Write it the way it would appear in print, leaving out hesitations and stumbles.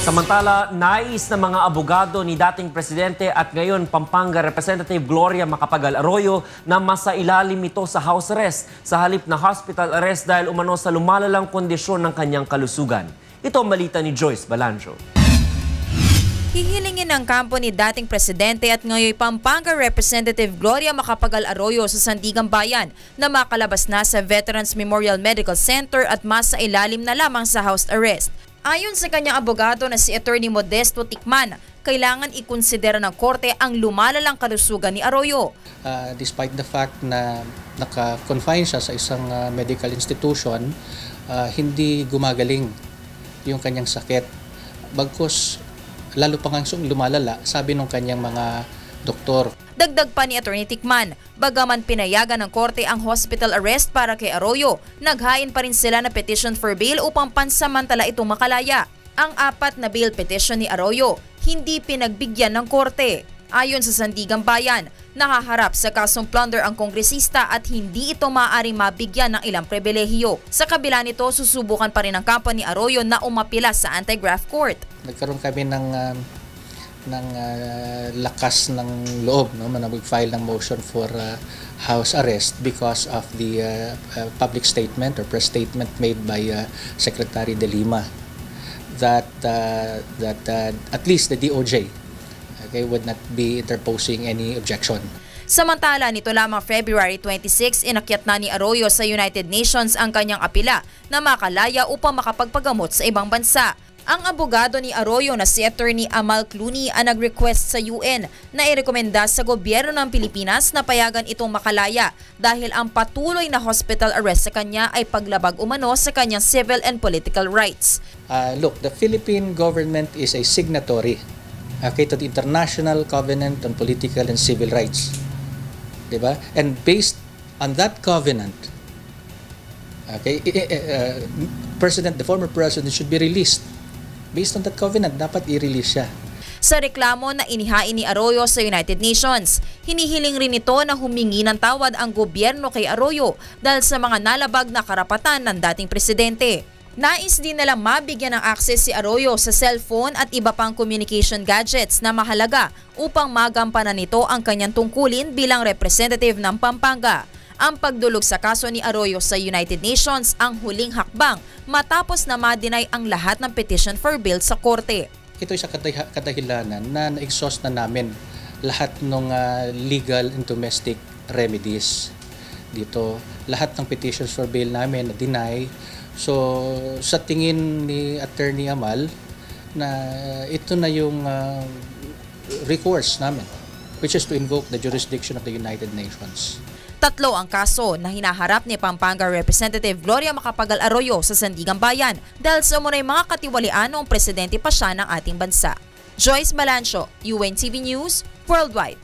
Samantala, nais ng mga abogado ni dating presidente at ngayon Pampanga Representative Gloria Macapagal Arroyo na masailalim ito sa house arrest sa halip na hospital arrest dahil umano sa lumalalang kondisyon ng kanyang kalusugan. Ito ang balita ni Joyce Balancho. Hihilingin ng kampo ni dating presidente at ngayon Pampanga Representative Gloria Macapagal Arroyo sa Sandigan Bayan na makalabas na sa Veterans Memorial Medical Center at masailalim na lamang sa house arrest. Ayon sa kanyang abogado na si Attorney Modesto Ticman, kailangan ikonsidera ng korte ang lumalalang kalusugan ni Arroyo. Despite the fact na naka-confine siya sa isang medical institution, hindi gumagaling yung kanyang sakit. Bagkus lalo pa ngang lumalala, sabi ng kanyang mga doktor. Dagdag pa ni Attorney Ticman, bagaman pinayagan ng korte ang hospital arrest para kay Arroyo, naghain pa rin sila na petition for bail upang pansamantala itong makalaya. Ang 4 na bail petition ni Arroyo, hindi pinagbigyan ng korte. Ayon sa Sandigan Bayan, nakaharap sa kasong plunder ang kongresista at hindi ito maaaring mabigyan ng ilang pribilehiyo. Sa kabila nito, susubukan pa rin ang kampo ni Arroyo na umapila sa anti-graft court. Nagkaroon kami ng lakas ng loob, no, na mag-file ng motion for house arrest because of the public statement or press statement made by Secretary De Lima that at least the DOJ would not be interposing any objection. Samantala, nito lamang February 26, inakyat na ni Arroyo sa United Nations ang kanyang apila na makalaya upang makapagpagamot sa ibang bansa. Ang abogado ni Arroyo na si Attorney Amal Clooney ang nag-request sa UN na irekomenda sa gobyerno ng Pilipinas na payagan itong makalaya dahil ang patuloy na hospital arrest sa kanya ay paglabag umano sa kanyang civil and political rights. Look, the Philippine government is a signatory to the International Covenant on Political and Civil Rights. Diba? And based on that covenant, the former president should be released. Based on that covenant, dapat i-release siya. Sa reklamo na inihain ni Arroyo sa United Nations, hinihiling rin ito na humingi ng tawad ang gobyerno kay Arroyo dahil sa mga nalabag na karapatan ng dating presidente. Nais din nalang mabigyan ng access si Arroyo sa cellphone at iba pang communication gadgets na mahalaga upang magampanan nito ang kanyang tungkulin bilang representative ng Pampanga. Ang pagdulog sa kaso ni Arroyo sa United Nations ang huling hakbang matapos na ma-deny ang lahat ng petition for bail sa korte. Ito ay sa kadahilanan na na-exhaust na namin lahat ng legal and domestic remedies dito. Lahat ng petitions for bail namin na-deny. So sa tingin ni Attorney Amal na ito na yung recourse namin, which is to invoke the jurisdiction of the United Nations. 3 ang kaso na hinaharap ni Pampanga Representative Gloria Macapagal Arroyo sa Sandigan Bayan dahil sa umunay mga katiwalian noong presidente pa siya ng ating bansa. Joyce Balancho, UNTV News, Worldwide.